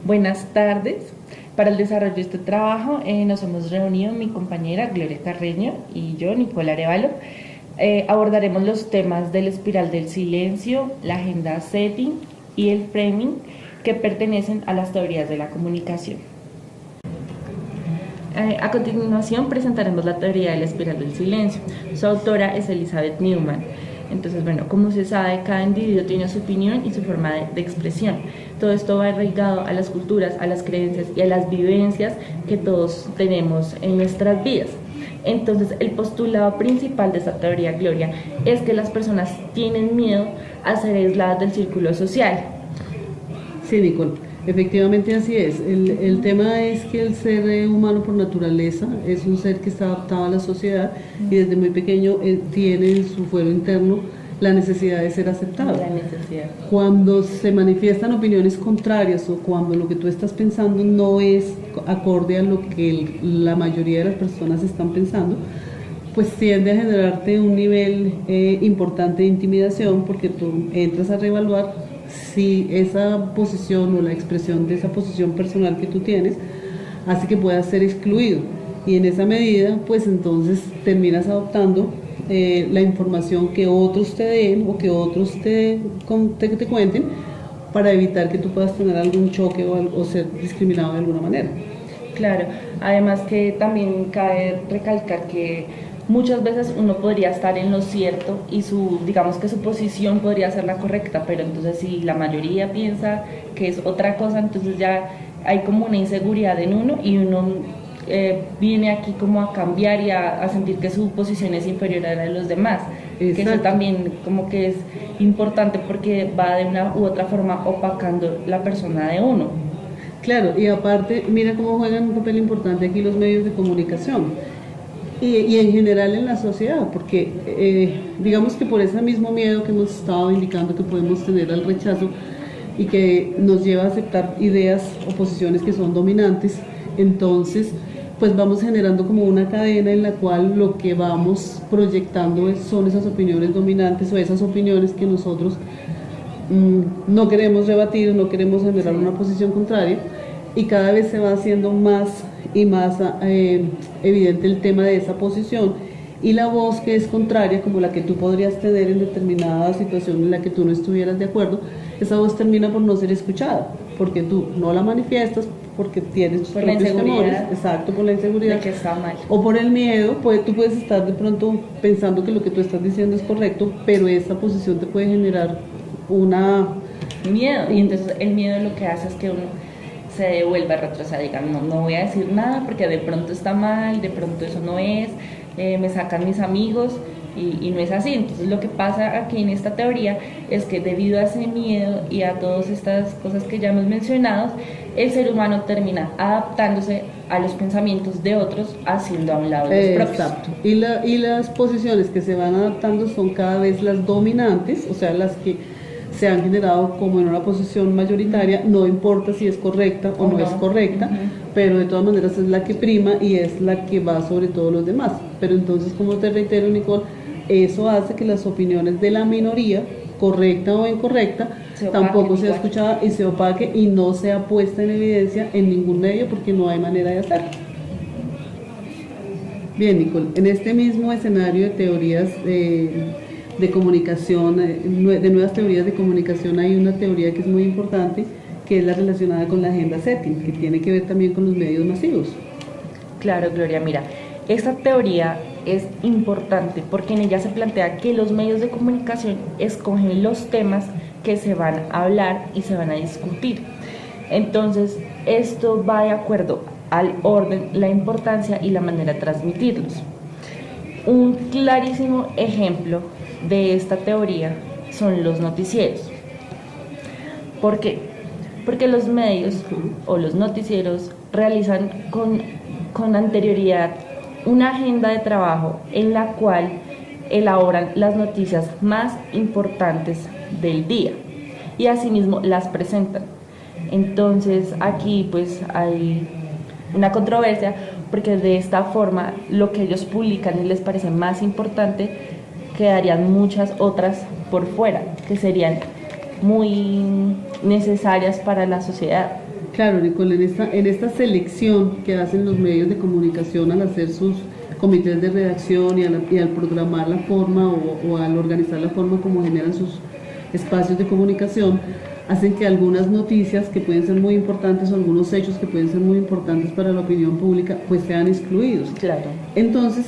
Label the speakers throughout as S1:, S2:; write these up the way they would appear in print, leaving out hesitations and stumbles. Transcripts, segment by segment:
S1: Buenas tardes. Para el desarrollo de este trabajo nos hemos reunido mi compañera Gloria Carreño y yo, Nicole Arevalo. Abordaremos los temas de la espiral del silencio, la agenda setting y el framing que pertenecen a las teorías de la comunicación. A continuación presentaremos la teoría de la espiral del silencio. Su autora es Elizabeth Neumann. Entonces, bueno, como se sabe, cada individuo tiene su opinión y su forma de expresión. Todo esto va arraigado a las culturas, a las creencias y a las vivencias que todos tenemos en nuestras vidas. Entonces, el postulado principal de esta teoría, Gloria, es que las personas tienen miedo a ser aisladas del círculo social.
S2: Sí, Nicole, efectivamente así es. El tema es que el ser humano por naturaleza es un ser que está adaptado a la sociedad y desde muy pequeño tiene en su fuero interno la necesidad de ser aceptado.
S1: La necesidad.
S2: Cuando se manifiestan opiniones contrarias o cuando lo que tú estás pensando no es acorde a lo que la mayoría de las personas están pensando, pues tiende a generarte un nivel importante de intimidación, porque tú entras a reevaluar si esa posición o la expresión de esa posición personal que tú tienes hace que puedas ser excluido, y en esa medida pues entonces terminas adoptando la información que otros te den o que otros te cuenten, para evitar que tú puedas tener algún choque o ser discriminado de alguna manera.
S1: Claro, además que también cabe recalcar que muchas veces uno podría estar en lo cierto y digamos que su posición podría ser la correcta, pero entonces si la mayoría piensa que es otra cosa, entonces ya hay como una inseguridad en uno y uno viene aquí como a cambiar y a sentir que su posición es inferior a la de los demás. Que eso también como que es importante porque va de una u otra forma opacando la persona de uno.
S2: Claro, y aparte, mira cómo juegan un papel importante aquí los medios de comunicación y en general en la sociedad, porque digamos que por ese mismo miedo que hemos estado indicando que podemos tener al rechazo y que nos lleva a aceptar ideas o posiciones que son dominantes, entonces pues vamos generando como una cadena en la cual lo que vamos proyectando son esas opiniones dominantes o esas opiniones que nosotros no queremos rebatir, no queremos generar una posición contraria, y cada vez se va haciendo más y más evidente el tema de esa posición, y la voz que es contraria, como la que tú podrías tener en determinada situación en la que tú no estuvieras de acuerdo, esa voz termina por no ser escuchada, porque tú no la manifiestas, porque tienes tus propios temores, exacto, por la inseguridad,
S1: de que está mal,
S2: o por el miedo. Tú puedes estar de pronto pensando que lo que tú estás diciendo es correcto, pero esa posición te puede generar
S1: miedo, y entonces el miedo lo que hace es que uno se devuelva a retroceder, diga, no voy a decir nada porque de pronto está mal, de pronto eso no es, me sacan mis amigos, y no es así. Entonces lo que pasa aquí en esta teoría es que debido a ese miedo y a todas estas cosas que ya hemos mencionado, el ser humano termina adaptándose a los pensamientos de otros, haciendo a un lado los propios.
S2: Exacto. Y las posiciones que se van adaptando son cada vez las dominantes, o sea, las que se han generado como en una posición mayoritaria, no importa si es correcta o no es correcta, pero de todas maneras es la que prima y es la que va sobre todos los demás. Pero entonces, como te reitero, Nicole, eso hace que las opiniones de la minoría, correcta o incorrecta, tampoco sea escuchada y se opaque y no sea puesta en evidencia en ningún medio, porque no hay manera de hacerlo. Bien, Nicole, en este mismo escenario de teorías de comunicación, de nuevas teorías de comunicación, hay una teoría que es muy importante, que es la relacionada con la agenda setting, que tiene que ver también con los medios masivos.
S1: Claro, Gloria, mira, esta teoría es importante porque en ella se plantea que los medios de comunicación escogen los temas que se van a hablar y se van a discutir. Entonces, esto va de acuerdo al orden, la importancia y la manera de transmitirlos. Un clarísimo ejemplo de esta teoría son los noticieros. ¿Por qué? Porque los medios o los noticieros realizan con anterioridad una agenda de trabajo en la cual elaboran las noticias más importantes del día y asimismo las presentan. Entonces aquí pues hay una controversia porque de esta forma lo que ellos publican y les parece más importante, quedarían muchas otras por fuera que serían muy necesarias para la sociedad.
S2: Claro, Nicole, en esta selección que hacen los medios de comunicación al hacer sus comités de redacción y al programar la forma o al organizar la forma como generan sus espacios de comunicación, hacen que algunas noticias que pueden ser muy importantes o algunos hechos que pueden ser muy importantes para la opinión pública pues sean excluidos.
S1: Claro.
S2: Entonces,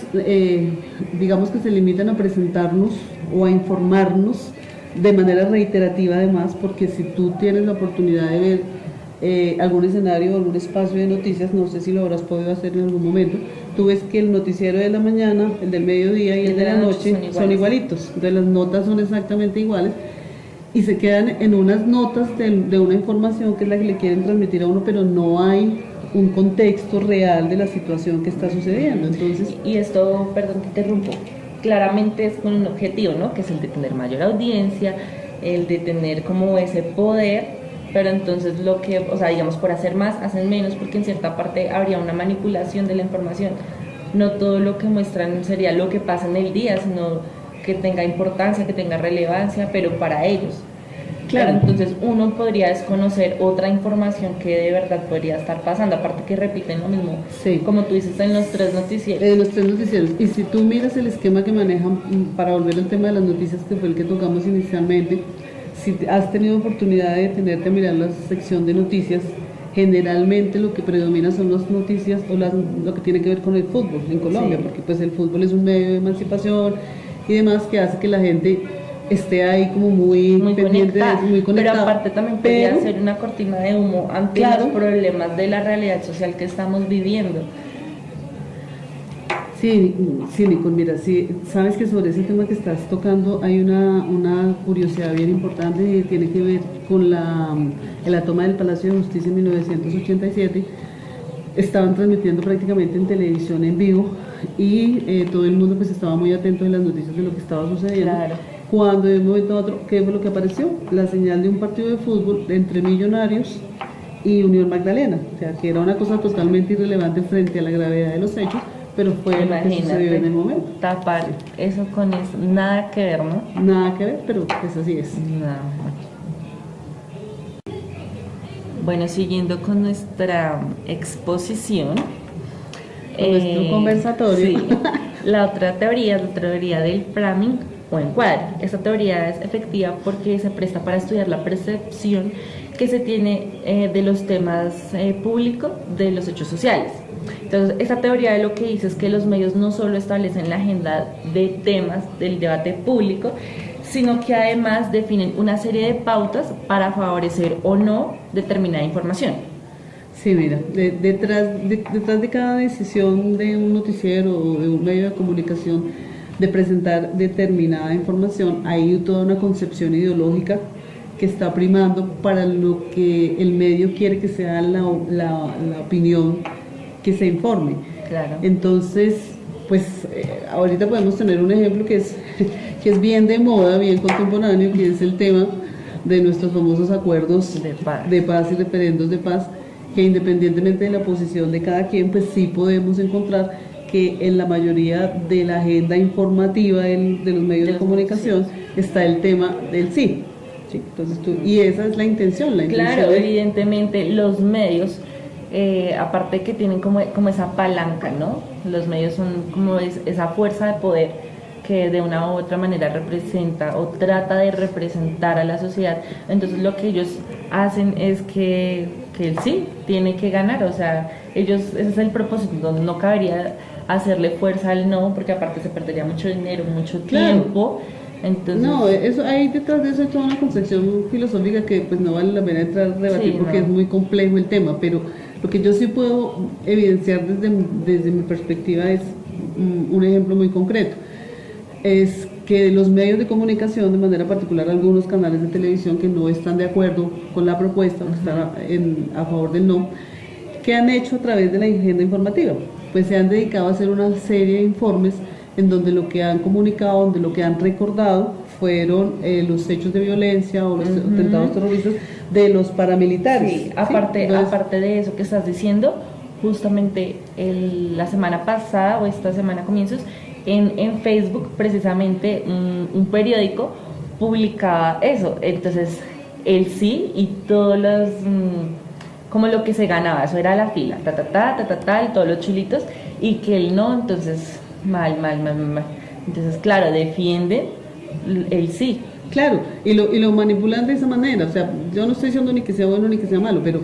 S2: digamos que se limitan a presentarnos o a informarnos de manera reiterativa además, porque si tú tienes la oportunidad de ver algún escenario o algún espacio de noticias, no sé si lo habrás podido hacer en algún momento, tú ves que el noticiero de la mañana, el del mediodía y el de la noche son igualitos, entonces las notas son exactamente iguales y se quedan en unas notas de una información que es la que le quieren transmitir a uno, pero no hay un contexto real de la situación que está sucediendo. Entonces,
S1: y esto, perdón que interrumpo, claramente es con un objetivo, ¿no? Que es el de tener mayor audiencia, el de tener como ese poder, pero entonces lo que, o sea, digamos, por hacer más, hacen menos, porque en cierta parte habría una manipulación de la información. No todo lo que muestran sería lo que pasa en el día, sino que tenga importancia, que tenga relevancia, pero para ellos. Claro, entonces uno podría desconocer otra información que de verdad podría estar pasando, aparte que repiten lo mismo,
S2: sí,
S1: como tú dices en los tres noticieros.
S2: En los tres noticieros. Y si tú miras el esquema que manejan, para volver al tema de las noticias, que fue el que tocamos inicialmente, si has tenido oportunidad de detenerte a mirar la sección de noticias, generalmente lo que predomina son las noticias o lo que tiene que ver con el fútbol en Colombia, sí, porque pues el fútbol es un medio de emancipación y demás que hace que la gente esté ahí como muy pendiente, muy conectada.
S1: Pero aparte también podría ser una cortina de humo ante los problemas de la realidad social que estamos viviendo.
S2: Sí, Nicole, mira, sí, sabes que sobre ese tema que estás tocando hay una curiosidad bien importante y tiene que ver con la toma del Palacio de Justicia en 1987. Estaban transmitiendo prácticamente en televisión en vivo y todo el mundo pues estaba muy atento de las noticias de lo que estaba sucediendo. Claro. Cuando de un momento a otro, ¿qué fue lo que apareció? La señal de un partido de fútbol entre Millonarios y Unión Magdalena, o sea, que era una cosa totalmente irrelevante frente a la gravedad de los hechos, pero fue lo que sucedió en el momento.
S1: Tapar eso con eso, nada que ver, ¿no?
S2: Nada que ver, pero pues así es.
S1: Nada. Bueno, siguiendo con nuestra exposición,
S2: con nuestro conversatorio.
S1: Sí, la otra teoría del framing o encuadre. Esta teoría es efectiva porque se presta para estudiar la percepción que se tiene de los temas públicos, de los hechos sociales. Entonces, esta teoría de lo que dice es que los medios no solo establecen la agenda de temas del debate público, sino que además definen una serie de pautas para favorecer o no determinada información.
S2: Sí, mira, detrás de cada decisión de un noticiero o de un medio de comunicación de presentar determinada información, hay toda una concepción ideológica que está primando para lo que el medio quiere que sea la opinión que se informe.
S1: Claro.
S2: Entonces, pues ahorita podemos tener un ejemplo que es bien de moda, bien contemporáneo, que es el tema de nuestros famosos acuerdos de paz y referendos de paz, que independientemente de la posición de cada quien, pues sí podemos encontrar que en la mayoría de la agenda informativa de los medios de comunicación está el tema del sí. Sí, entonces y esa es la intención.
S1: Claro, evidentemente los medios, aparte que tienen como esa palanca, ¿no? Los medios son como esa fuerza de poder que de una u otra manera representa o trata de representar a la sociedad. Entonces lo que ellos hacen es que el sí tiene que ganar, o sea, ese es el propósito, no cabería hacerle fuerza al no, porque aparte se perdería mucho dinero, mucho tiempo. Entonces,
S2: no, eso ahí detrás de eso hay toda una concepción filosófica que pues no vale la pena entrar a rebatir porque es muy complejo el tema, pero lo que yo sí puedo evidenciar desde mi perspectiva es un ejemplo muy concreto. Es que los medios de comunicación, de manera particular algunos canales de televisión que no están de acuerdo con la propuesta, que están a favor del no, ¿qué han hecho a través de la agenda informativa? Pues se han dedicado a hacer una serie de informes en donde lo que han comunicado, donde lo que han recordado fueron los hechos de violencia o los atentados terroristas de los paramilitares.
S1: Sí, aparte de eso que estás diciendo, justamente la semana pasada o esta semana comienzos, en Facebook precisamente un periódico publicaba eso, entonces el sí y todos como lo que se ganaba, eso era la fila, y todos los chulitos, y que él no, entonces mal. Entonces, claro, defiende el sí.
S2: Claro, y lo manipulan de esa manera, o sea, yo no estoy diciendo ni que sea bueno ni que sea malo, pero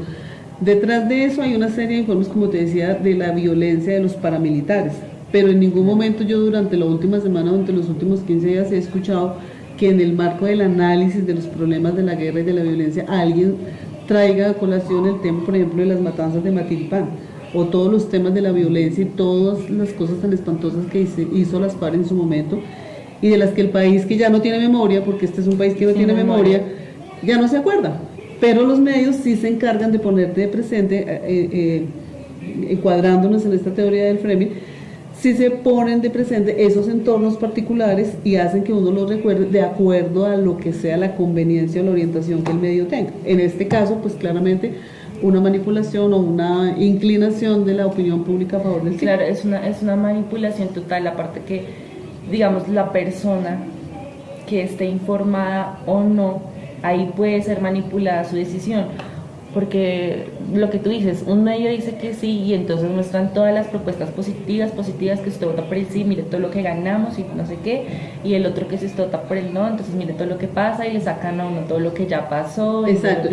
S2: detrás de eso hay una serie de informes, como te decía, de la violencia de los paramilitares, pero en ningún momento yo durante la última semana o durante los últimos 15 días he escuchado que en el marco del análisis de los problemas de la guerra y de la violencia alguien traiga a colación el tema, por ejemplo, de las matanzas de Matilipán, o todos los temas de la violencia y todas las cosas tan espantosas que hizo las FARC en su momento, y de las que el país que ya no tiene memoria, porque este es un país que no tiene memoria, ya no se acuerda. Pero los medios sí se encargan de ponerte de presente, encuadrándonos en esta teoría del framing, sí se ponen de presente esos entornos particulares y hacen que uno los recuerde de acuerdo a lo que sea la conveniencia o la orientación que el medio tenga. En este caso, pues claramente una manipulación o una inclinación de la opinión pública a favor del sí.
S1: Claro, es una manipulación total, aparte que, digamos, la persona que esté informada o no, ahí puede ser manipulada su decisión, porque lo que tú dices, un medio dice que sí y entonces muestran todas las propuestas positivas, que usted vota por el sí, mire todo lo que ganamos y no sé qué, y el otro que si usted vota por el no, entonces mire todo lo que pasa y le sacan a uno todo lo que ya pasó.
S2: Exacto,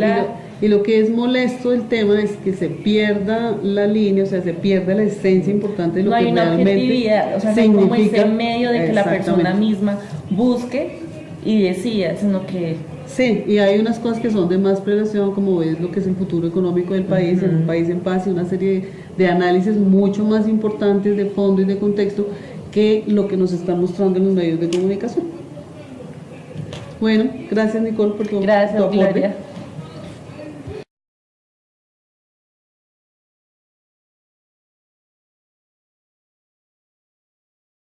S2: y lo que es molesto del tema es que se pierda la línea, o sea, se pierda la esencia importante de lo
S1: no
S2: que
S1: hay una
S2: realmente
S1: objetividad, o sea, no hay como ese medio de que la persona misma busque y decida, sino que...
S2: Sí, y hay unas cosas que son de más prevención, como es lo que es el futuro económico del país, en un país en paz, y una serie de análisis mucho más importantes de fondo y de contexto que lo que nos están mostrando en los medios de comunicación. Bueno, gracias Nicole por tu aporte.
S1: Gracias, Gloria.